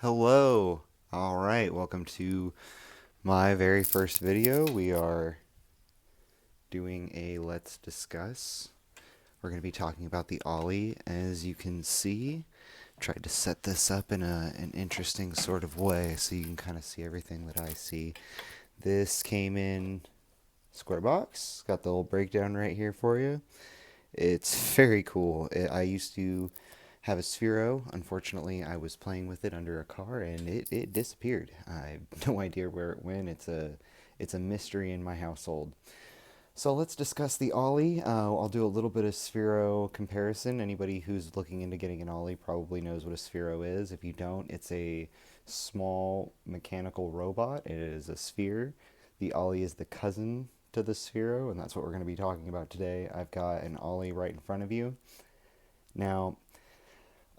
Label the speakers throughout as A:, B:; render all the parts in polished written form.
A: Hello. All right, welcome to my very first video. We are doing a Let's Discuss. We're going to be talking about the Ollie. As you can see, tried to set this up in an interesting sort of way so you can kind of see everything that I see. This came in square box. Got the little breakdown right here for you. It's very cool. I used to have a Sphero. Unfortunately, I was playing with it under a car and it disappeared. I have no idea where it went. It's a mystery in my household. So let's discuss the Ollie. I'll do a little bit of Sphero comparison. Anybody who's looking into getting an Ollie probably knows what a Sphero is. If you don't, it's a small mechanical robot. It is a sphere. The Ollie is the cousin to the Sphero, and that's what we're going to be talking about today. I've got an Ollie right in front of you. Now,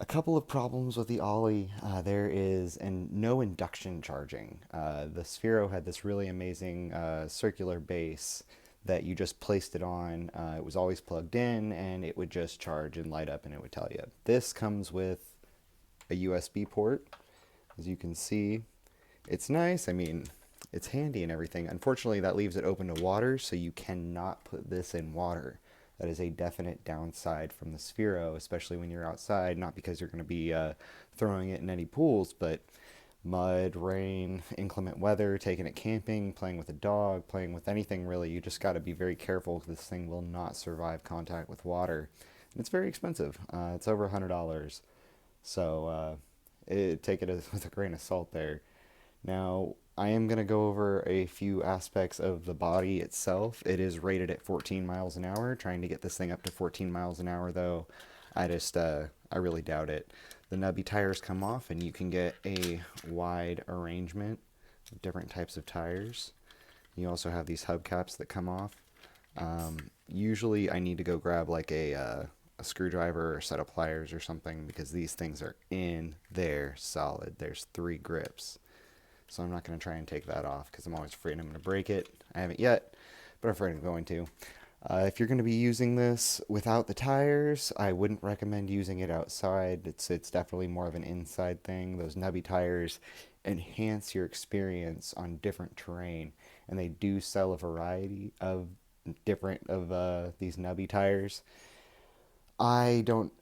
A: a couple of problems with the Ollie. There is no induction charging. The Sphero had this really amazing circular base that you just placed it on. It was always plugged in and it would just charge and light up and it would tell you. This comes with a USB port. As you can see, it's nice. I mean, it's handy and everything. Unfortunately, that leaves it open to water, so you cannot put this in water. That is a definite downside from the Sphero, especially when you're outside. Not because you're going to be throwing it in any pools, but mud, rain, inclement weather, taking it camping, playing with a dog, playing with anything really. You just got to be very careful because this thing will not survive contact with water. And it's very expensive. It's over $100. So take it with a grain of salt there. Now, I am going to go over a few aspects of the body itself. It is rated at 14 miles an hour. Trying to get this thing up to 14 miles an hour, though, I really doubt it. The nubby tires come off, and you can get a wide arrangement of different types of tires. You also have these hubcaps that come off. Usually, I need to go grab like a screwdriver or a set of pliers or something because these things are in there solid. There's 3 grips. So I'm not going to try and take that off because I'm always afraid I'm going to break it. I haven't yet, but I'm afraid I'm going to. If you're going to be using this without the tires, I wouldn't recommend using it outside. It's definitely more of an inside thing. Those nubby tires enhance your experience on different terrain, and they do sell a variety of different of these nubby tires. I don't,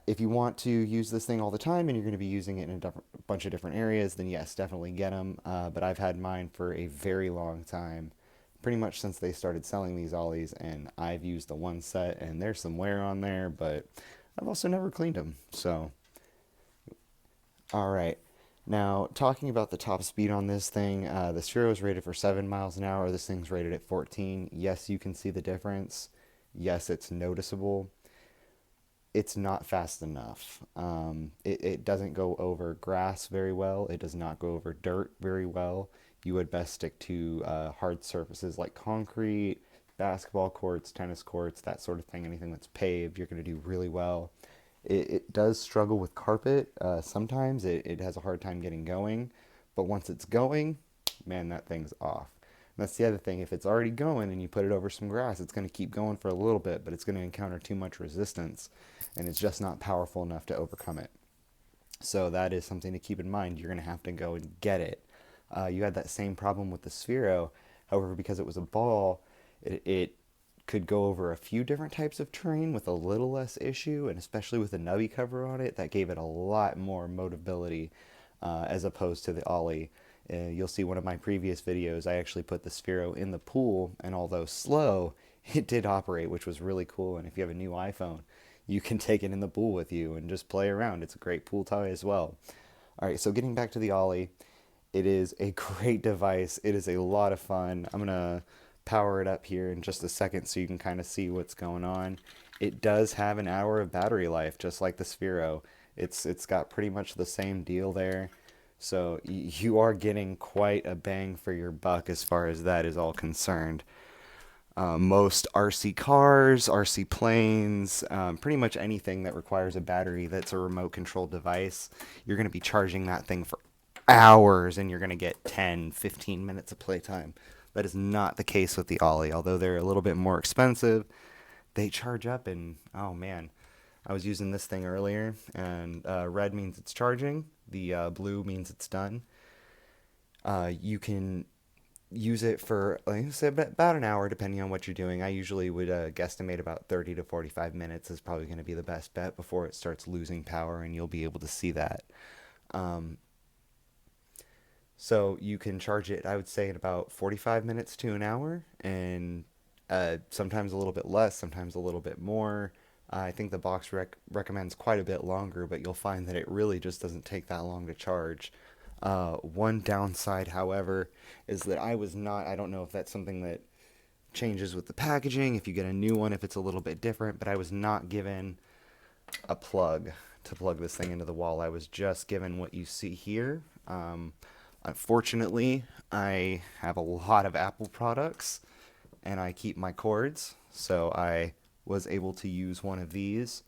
A: if you want to use this thing all the time and you're going to be using it in a bunch of different areas, then yes, definitely get them. But I've had mine for a very long time, pretty much since they started selling these Ollies, and I've used the one set, and there's some wear on there, but I've also never cleaned them. So, all right. Now, talking about the top speed on this thing, the Sphero is rated for 7 miles an hour. This thing's rated at 14. Yes, you can see the difference. Yes, it's noticeable. It's not fast enough. It doesn't go over grass very well. It does not go over dirt very well. You would best stick to hard surfaces like concrete, basketball courts, tennis courts, that sort of thing. Anything that's paved, you're going to do really well. It does struggle with carpet. Sometimes it has a hard time getting going, but once it's going, man, that thing's off. And that's the other thing. If it's already going and you put it over some grass, it's going to keep going for a little bit, but it's going to encounter too much resistance, and it's just not powerful enough to overcome it. So that is something to keep in mind. You're going to have to go and get it. You had that same problem with the Sphero. However, because it was a ball, it could go over a few different types of terrain with a little less issue, and especially with the nubby cover on it, that gave it a lot more mobility as opposed to the Ollie. You'll see one of my previous videos, I actually put the Sphero in the pool, and although slow, it did operate, which was really cool. And if you have a new iPhone, you can take it in the pool with you and just play around. It's a great pool toy as well. All right, so getting back to the Ollie, it is a great device. It is a lot of fun. I'm going to power it up here in just a second so you can kind of see what's going on. It does have an hour of battery life, just like the Sphero. It's got pretty much the same deal there. So you are getting quite a bang for your buck as far as that is all concerned. Most RC cars, RC planes, pretty much anything that requires a battery that's a remote controlled device, you're going to be charging that thing for hours and you're going to get 10, 15 minutes of playtime. That is not the case with the Ollie. Although they're a little bit more expensive, they charge up, and oh man, I was using this thing earlier, and red means it's charging. The blue means it's done. You can use it for, like I said, about an hour, depending on what you're doing. I usually would guesstimate about 30 to 45 minutes is probably going to be the best bet before it starts losing power, and you'll be able to see that. Um, so you can charge it, I would say, in about 45 minutes to an hour, and sometimes a little bit less, sometimes a little bit more. I think the box recommends quite a bit longer, but you'll find that it really just doesn't take that long to charge. One downside, however, is that I don't know if that's something that changes with the packaging, if you get a new one, if it's a little bit different, but I was not given a plug to plug this thing into the wall. I was just given what you see here. Unfortunately, I have a lot of Apple products and I keep my cords, so I was able to use one of these.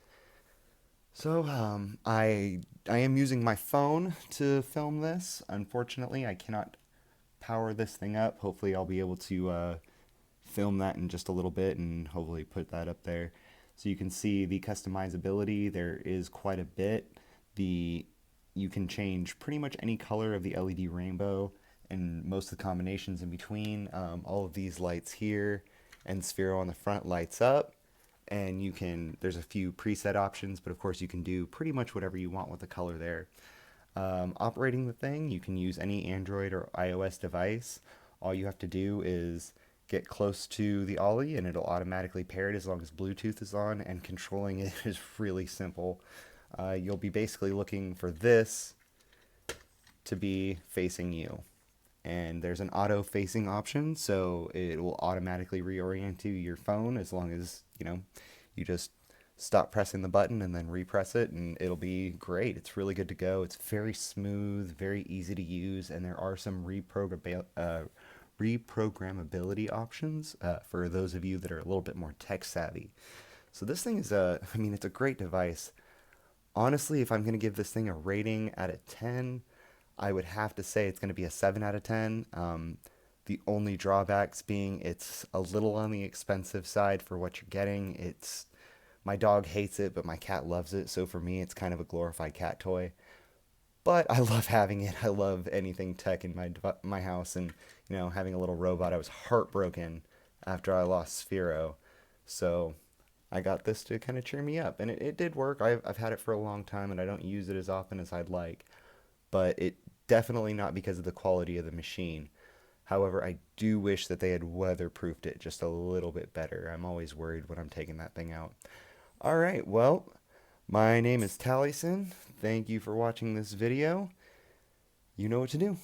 A: So I am using my phone to film this. Unfortunately, I cannot power this thing up. Hopefully, I'll be able to film that in just a little bit and hopefully put that up there. So you can see the customizability. There is quite a bit. You can change pretty much any color of the LED rainbow and most of the combinations in between. All of these lights here and Sphero on the front lights up. And there's a few preset options, but of course you can do pretty much whatever you want with the color there. Operating the thing, you can use any Android or iOS device. All you have to do is get close to the Ollie and it'll automatically pair it as long as Bluetooth is on, and controlling it is really simple. You'll be basically looking for this to be facing you. And there's an auto facing option, so it will automatically reorient to your phone as long as, you just stop pressing the button and then repress it, and it'll be great. It's really good to go. It's very smooth, very easy to use, and there are some reprogrammability options for those of you that are a little bit more tech savvy. So this thing is it's a great device. Honestly, if I'm going to give this thing a rating out of 10, I would have to say it's going to be a 7 out of 10. The only drawbacks being it's a little on the expensive side for what you're getting. My dog hates it, but my cat loves it, so for me it's kind of a glorified cat toy. But I love having it. I love anything tech in my house, and having a little robot. I was heartbroken after I lost Sphero, so I got this to kind of cheer me up, and it did work. I've had it for a long time, and I don't use it as often as I'd like, but it definitely not because of the quality of the machine. However, I do wish that they had weatherproofed it just a little bit better. I'm always worried when I'm taking that thing out. All right, well, my name is Talieson. Thank you for watching this video. You know what to do.